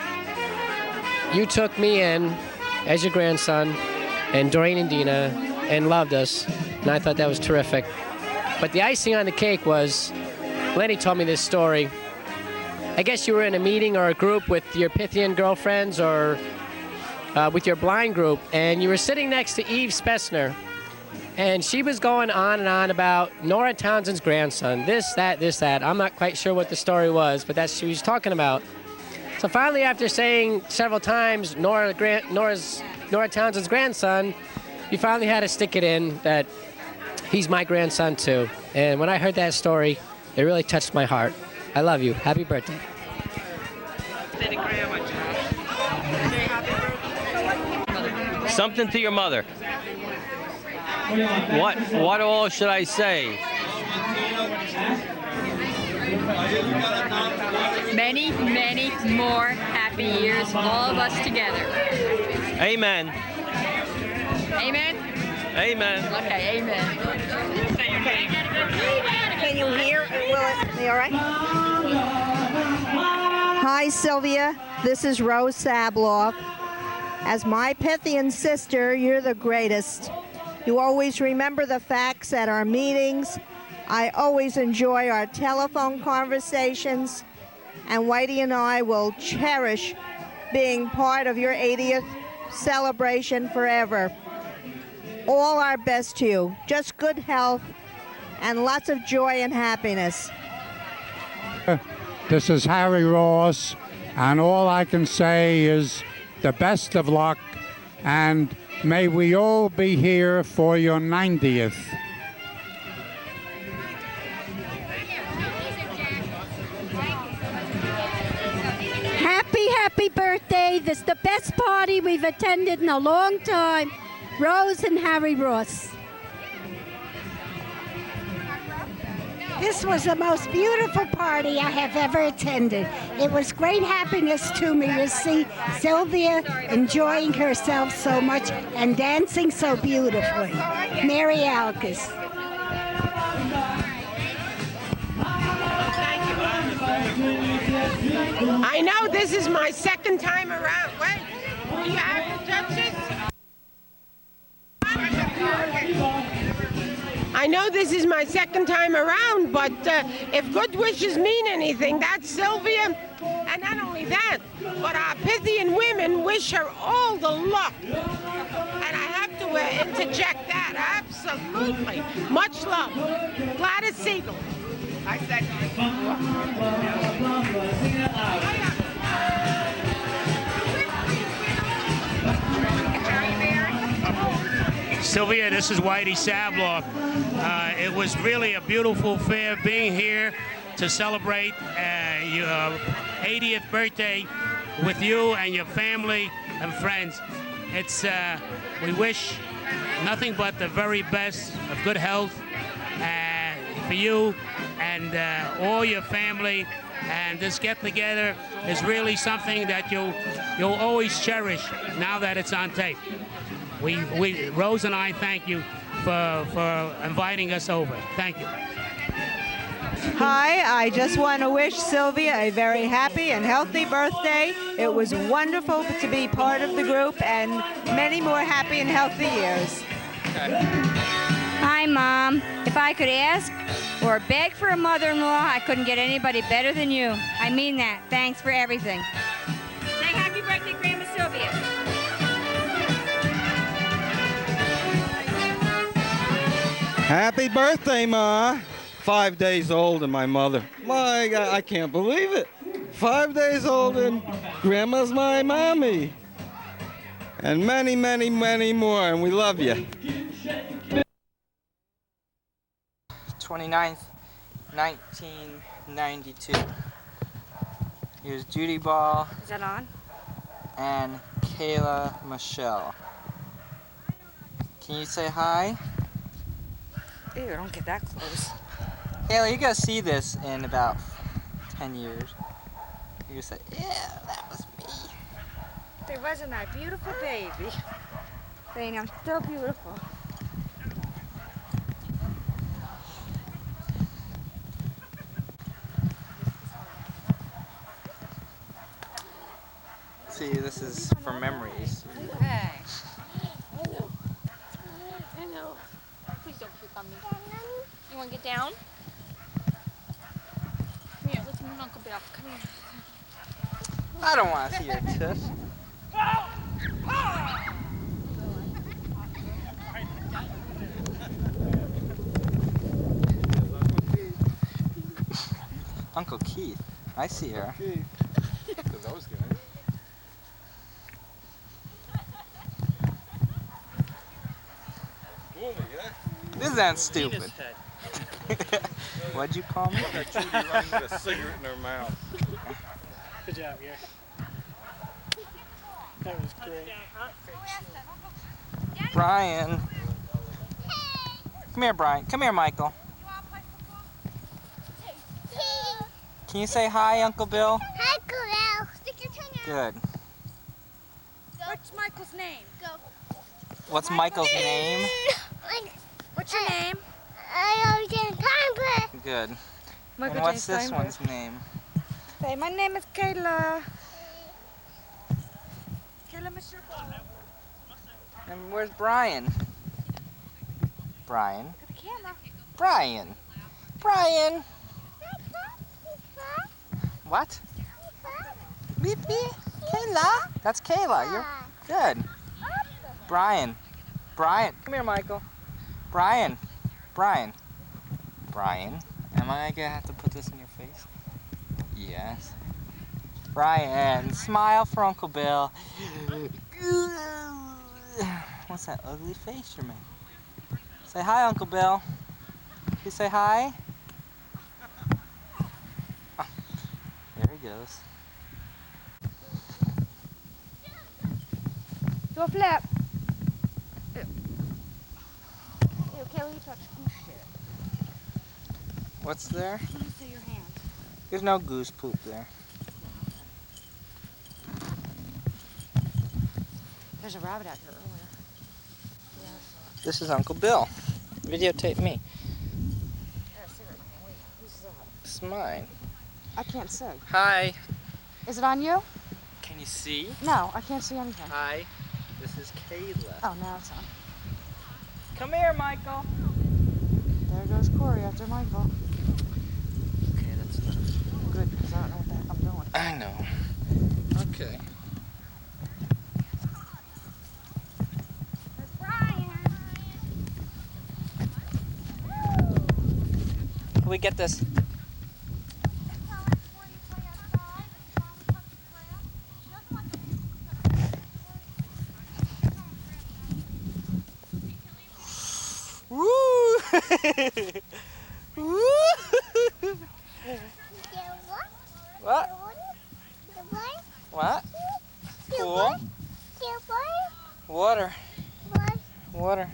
Speaker 27: You took me in as your grandson, and Doreen and Dina, and loved us, and I thought that was terrific. But the icing on the cake was, Lenny told me this story. I guess you were in a meeting or a group with your Pythian girlfriends or with your blind group, and you were sitting next to Eve Spessner, and she was going on and on about Nora Townsend's grandson, this, that. I'm not quite sure what the story was, but that's what she was talking about. So So finally, after saying several times Nora Townsend's grandson, we finally had to stick it in that he's my grandson too. And when I heard that story, it really touched my heart. I love you. Happy birthday.
Speaker 4: Something to your mother. What all should I say?
Speaker 8: Many, many more happy years, all of us together.
Speaker 4: Amen.
Speaker 8: Amen?
Speaker 4: Amen.
Speaker 8: Okay, amen.
Speaker 13: Can you hear? Will it be all right? Hi, Sylvia. This is Rose Sabloff. As my Pythian sister, you're the greatest. You always remember the facts at our meetings. I always enjoy our telephone conversations. And Whitey and I will cherish being part of your 80th celebration forever. All our best to you. Just good health and lots of joy and happiness.
Speaker 14: This is Harry Ross, and all I can say is the best of luck, and may we all be here for your 90th.
Speaker 15: Happy birthday. This is the best party we've attended in a long time. Rose and Harry Ross.
Speaker 16: This was the most beautiful party I have ever attended. It was great happiness to me to see Sylvia enjoying herself so much and dancing so beautifully. Mary Alcus.
Speaker 17: I know this is my second time around. Wait, do you have the judges? I know this is my second time around, but if good wishes mean anything, that's Sylvia. And not only that, but our Pythian women wish her all the luck. And I have to interject that, absolutely. Much love. Gladys Siegel. I second.
Speaker 28: Sylvia, this is Whitey Sabloff. It was really a beautiful affair being here to celebrate your 80th birthday with you and your family and friends. We wish nothing but the very best of good health for you and all your family. And this get-together is really something that you'll always cherish now that it's on tape. Rose and I thank you for inviting us over. Thank you.
Speaker 13: Hi, I just want to wish Sylvia a very happy and healthy birthday. It was wonderful to be part of the group and many more happy and healthy years.
Speaker 22: Hi, Mom. If I could ask or beg for a mother-in-law, I couldn't get anybody better than you. I mean that. Thanks for everything. Say happy birthday, Grandma Sylvia.
Speaker 29: Happy birthday, Ma. 5 days old and my mother. My God, I can't believe it. 5 days old and Grandma's my mommy. And many, many, many more, and we love you.
Speaker 26: 29th, 1992. Here's Judy Ball.
Speaker 22: Is that on?
Speaker 26: And Kayla Michelle. Can you say hi?
Speaker 22: Ew, don't get that close.
Speaker 26: Kayla, you're gonna see this in about 10 years. You're gonna say, yeah, that was me.
Speaker 22: There wasn't that beautiful baby. Saying I'm still beautiful.
Speaker 26: See, this is for memories.
Speaker 22: Hey.
Speaker 24: I know. Please don't puke on me. You want to get down? Come here, let's move Uncle Bill. Come here.
Speaker 26: I don't want to see your tush. Uncle Keith. I see her.
Speaker 1: Because those guys.
Speaker 2: This ain't stupid. What'd you call me?
Speaker 1: Look at Judy running with a cigarette in her mouth.
Speaker 5: Good job, Gary. That was great.
Speaker 2: Brian. Come here, Brian. Come here, Michael. Can you say hi, Uncle Bill?
Speaker 9: Hi, Uncle. Stick your tongue out.
Speaker 2: Good.
Speaker 9: What's Michael's name? Go.
Speaker 2: What's Michael's name?
Speaker 9: What's your name? I James Steinberg.
Speaker 2: Good.
Speaker 9: Michael
Speaker 2: And what's
Speaker 9: James
Speaker 2: this
Speaker 9: Steinberg.
Speaker 2: one's name?
Speaker 9: Hey, my name is Kayla. Kayla Michelle.
Speaker 2: And where's Brian? Brian.
Speaker 9: Look at the camera.
Speaker 2: Brian. Brian. What? Beep beep. Kayla. That's Kayla. You're good. Brian. Brian. Come here, Michael. Brian. Brian. Brian. Am I gonna have to put this in your face? Yes. Brian. Smile for Uncle Bill. What's that ugly face you're making? Say hi, Uncle Bill. You say hi? Oh, there he goes.
Speaker 9: Do a flip. Ew, Kayla, you touch goose shit.
Speaker 2: What's there?
Speaker 9: Let me see your hand.
Speaker 2: There's no goose poop there.
Speaker 9: There's a rabbit out here earlier.
Speaker 2: This is Uncle Bill. Videotape me. This is mine.
Speaker 9: I can't see.
Speaker 2: Hi.
Speaker 9: Is it on you?
Speaker 2: Can you see?
Speaker 9: No, I can't see anything.
Speaker 2: Hi. This is Kayla.
Speaker 9: Oh, now it's on.
Speaker 2: Come here, Michael.
Speaker 9: There goes Corey after Michael.
Speaker 2: Okay, that's enough.
Speaker 9: Good, because I don't know what the heck I'm doing.
Speaker 2: I know. Okay. Can we get this? Woo! Woo! What? What? Cool. Water. Water.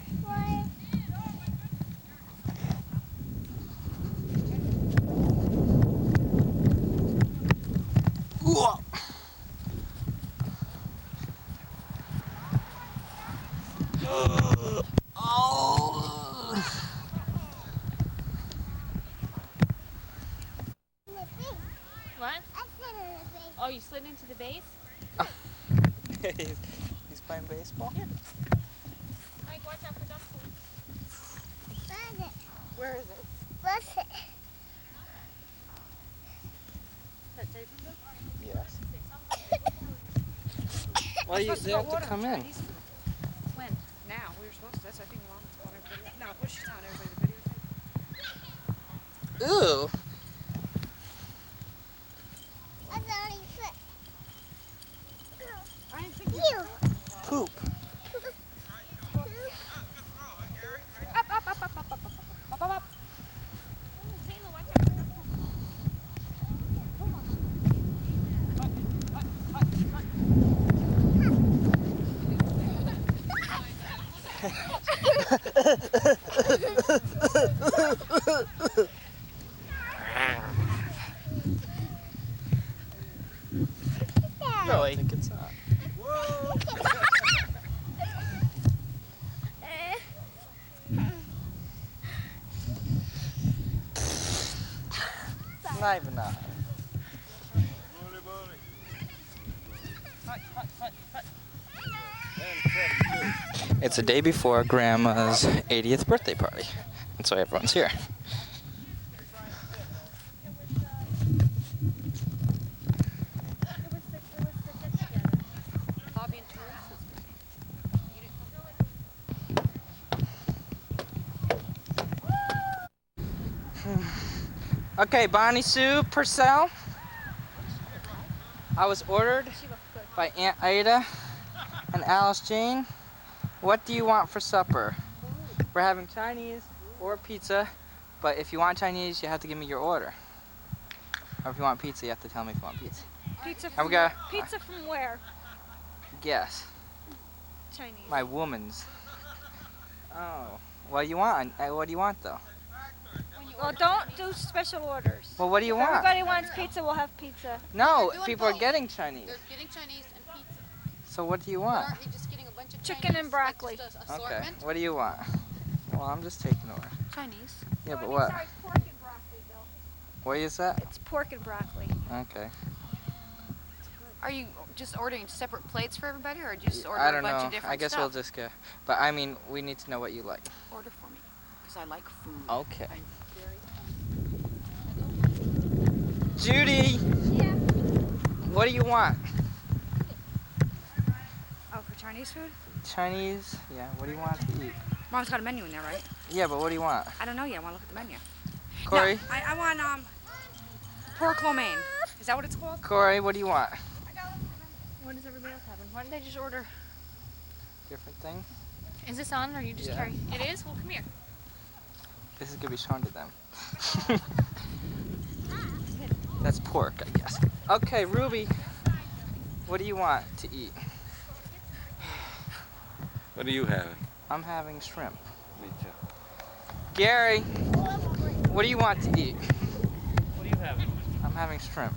Speaker 2: Whoa. Oh.
Speaker 24: What? Oh, you slid into the base?
Speaker 2: He's playing baseball?
Speaker 24: Yeah. Mike, watch out for dog food.
Speaker 9: Where is it? What's it? That tape window?
Speaker 2: Yes. Why do you have to come in?
Speaker 9: When? Now. We were supposed to. That's, I think, Mom told everybody. No, push it on everybody the videotape.
Speaker 2: Ooh. Poop.
Speaker 9: Up, up, up, up, up, up, up, up, up.
Speaker 2: No, I think it's not. Not even that. It's the day before Grandma's 80th birthday party, and so everyone's here. Okay, Bonnie Sue Purcell. I was ordered by Aunt Ida and Alice Jane. What do you want for supper? We're having Chinese or pizza, but if you want Chinese, you have to give me your order. Or if you want pizza, you have to tell me if you want pizza.
Speaker 22: Pizza
Speaker 2: And
Speaker 22: from,
Speaker 2: we got,
Speaker 22: pizza from where?
Speaker 2: Guess.
Speaker 22: Chinese.
Speaker 2: My woman's. Oh. What do you want? What do you want though?
Speaker 22: Well, don't do special orders.
Speaker 2: Well, what do you
Speaker 22: If
Speaker 2: want?
Speaker 22: everybody wants pizza, we'll have pizza.
Speaker 2: No, people are getting Chinese.
Speaker 3: They're getting Chinese and pizza.
Speaker 2: So what do you want?
Speaker 3: Aren't they just getting a bunch of
Speaker 22: Chicken and broccoli.
Speaker 2: Okay. What do you want? Well, I'm just taking order.
Speaker 3: Chinese.
Speaker 2: Yeah, but what?
Speaker 22: Sorry, pork and broccoli, Bill.
Speaker 2: What is that?
Speaker 22: It's pork and broccoli.
Speaker 2: Okay.
Speaker 3: Are you just ordering separate plates for everybody, or just order
Speaker 2: I
Speaker 3: a
Speaker 2: don't
Speaker 3: bunch
Speaker 2: know.
Speaker 3: of different
Speaker 2: I guess
Speaker 3: stuff?
Speaker 2: we'll just go. But I mean, we need to know what you like.
Speaker 3: Order for me, because I like food.
Speaker 2: Okay. Judy!
Speaker 9: Yeah.
Speaker 2: What do you want?
Speaker 9: Oh, for Chinese food?
Speaker 2: Chinese? Yeah, what do you want to eat?
Speaker 9: Mom's got a menu in there, right?
Speaker 2: Yeah, but what do you want?
Speaker 9: I don't know yet. I want to look at the menu.
Speaker 2: Corey?
Speaker 9: No, I want pork lo mein. Is that what it's called?
Speaker 2: Corey, what do you want?
Speaker 9: What is everybody else having? Why didn't they just order?
Speaker 2: Different thing?
Speaker 3: Is this on, or are you just carrying? It is? Well, come here.
Speaker 2: This is going to be shown to them. That's pork, I guess. Okay, Ruby, what do you want to eat?
Speaker 25: What are you having?
Speaker 2: I'm having shrimp.
Speaker 25: Me too.
Speaker 2: Gary, what do you want to eat?
Speaker 5: What are you having?
Speaker 2: I'm having shrimp.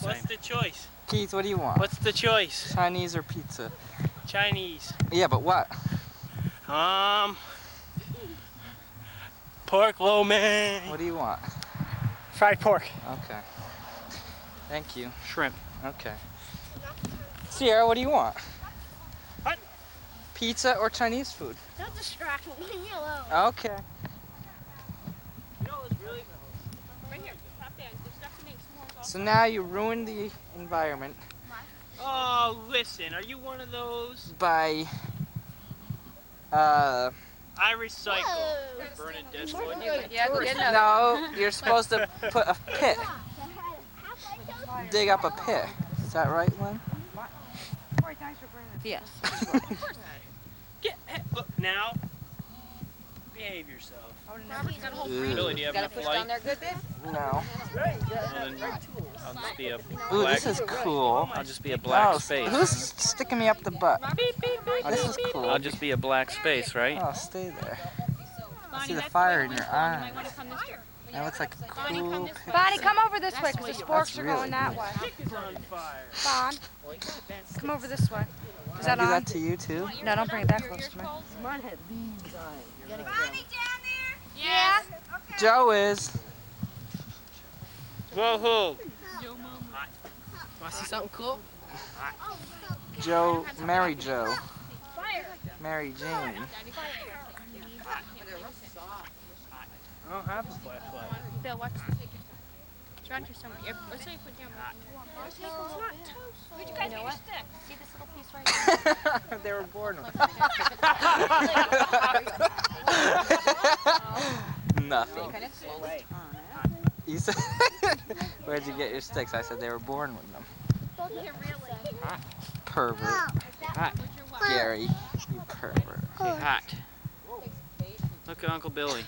Speaker 5: What's the choice?
Speaker 2: Keith, what do you want?
Speaker 5: What's the choice?
Speaker 2: Chinese or pizza?
Speaker 5: Chinese.
Speaker 2: Yeah, but what?
Speaker 5: Pork lo mein.
Speaker 2: What do you want?
Speaker 5: Fried pork.
Speaker 2: Okay. Thank you.
Speaker 5: Shrimp.
Speaker 2: Okay. Sierra, what do you want?
Speaker 5: What?
Speaker 2: Pizza or Chinese food?
Speaker 22: Don't distract me. Leave me alone.
Speaker 2: Okay.
Speaker 5: You know what's really
Speaker 9: Right here. Top there. There's definitely s'mores also.
Speaker 2: So now you ruined the environment
Speaker 5: Oh, listen. Are you one of those?
Speaker 2: by
Speaker 5: I recycle. Burning dead wood.
Speaker 3: Yeah, go get another.
Speaker 2: no, you're supposed to put a pit. Dig up a pit. Is that right, Lynn?
Speaker 3: Yes.
Speaker 5: Look, now, behave yourself.
Speaker 2: Ooh.
Speaker 5: Billy, do you have
Speaker 3: Gotta
Speaker 5: enough
Speaker 3: push
Speaker 5: light?
Speaker 3: down there good, babe?
Speaker 2: No.
Speaker 5: Well, then I'll just be a
Speaker 2: Ooh,
Speaker 5: black.
Speaker 2: this is cool.
Speaker 5: I'll just be a black
Speaker 2: Oh,
Speaker 5: space.
Speaker 2: who's sticking me up the butt? Oh, this is cool.
Speaker 5: I'll just be a black space, right?
Speaker 2: Oh, stay there. I see the fire in your eyes. That looks like a cool picture.
Speaker 9: Bonnie, come over this way because the sporks
Speaker 2: That's
Speaker 9: are
Speaker 2: really
Speaker 9: going that
Speaker 2: cool.
Speaker 9: way. Bon, come over this way. Is
Speaker 2: Can I
Speaker 9: that
Speaker 2: do
Speaker 9: on?
Speaker 2: that to you too?
Speaker 9: No, don't bring it that close to me.
Speaker 22: Yeah.
Speaker 2: Joe is.
Speaker 5: Whoa, who?
Speaker 3: Want to see something cool?
Speaker 2: Joe, Mary Joe. Mary Jane.
Speaker 5: I don't have a flashlight.
Speaker 3: Bill, watch this. Try to somewhere. Let's say you put down.
Speaker 22: Where'd you guys get your stick?
Speaker 3: See this little piece right here?
Speaker 2: They were born with nothing.
Speaker 3: Kind of slowly.
Speaker 2: You said, where'd you get your sticks? I said they were born with them. Pervert.
Speaker 5: Hot.
Speaker 2: Gary, you pervert.
Speaker 5: Say hot. Look at Uncle Billy.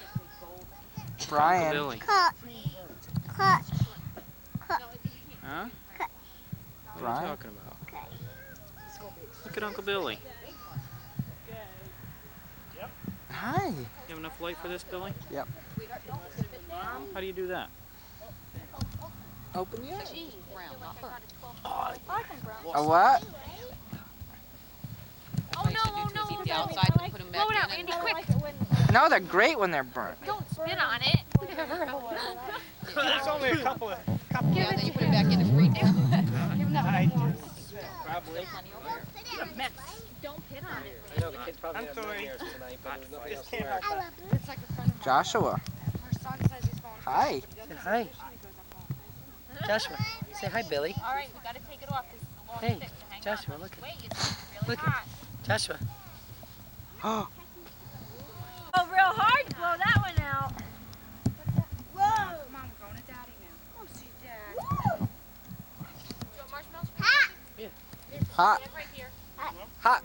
Speaker 2: Brian.
Speaker 5: Uncle Billy.
Speaker 22: Cut.
Speaker 5: Huh? What are
Speaker 2: Brian?
Speaker 5: you talking about? Look at Uncle Billy.
Speaker 2: Hi.
Speaker 5: You have enough light for this, Billy?
Speaker 2: Yep.
Speaker 5: How do you do that?
Speaker 2: Open your eyes.
Speaker 3: Brown, not burnt.
Speaker 2: A what?
Speaker 3: Oh no, Eat the outside and put them back
Speaker 22: Blow it out,
Speaker 3: in.
Speaker 22: Andy, quick.
Speaker 2: No, they're great when they're burnt.
Speaker 22: Don't spit on it.
Speaker 5: There's only a couple of.
Speaker 3: Yeah, then you put it back in and freeze them.
Speaker 5: Probably.
Speaker 22: Don't pit on it.
Speaker 5: I know the kid probably has no ears tonight, but there's nothing else to wear.
Speaker 22: It's like a friend of
Speaker 2: Joshua.
Speaker 22: her son says he's going.
Speaker 2: Hi.
Speaker 27: Hi. Joshua, say hi, Billy.
Speaker 22: All right, we gotta take it off. This is a long
Speaker 27: Hey,
Speaker 22: stick to hang
Speaker 27: Joshua,
Speaker 22: on.
Speaker 27: look at
Speaker 22: Wait, it's really
Speaker 27: look
Speaker 22: hot.
Speaker 27: at Joshua.
Speaker 2: Oh.
Speaker 22: Oh, real hard to blow that one out. Whoa.
Speaker 9: Come on, we're going to Daddy now. Go see Dad.
Speaker 22: Do you want marshmallows?
Speaker 2: Hot. Hot.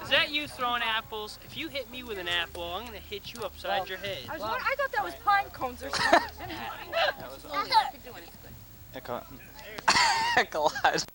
Speaker 5: Is that you throwing apples? If you hit me with an apple, I'm gonna hit you upside your head.
Speaker 9: I thought that was pine cones or something.
Speaker 2: Echolage.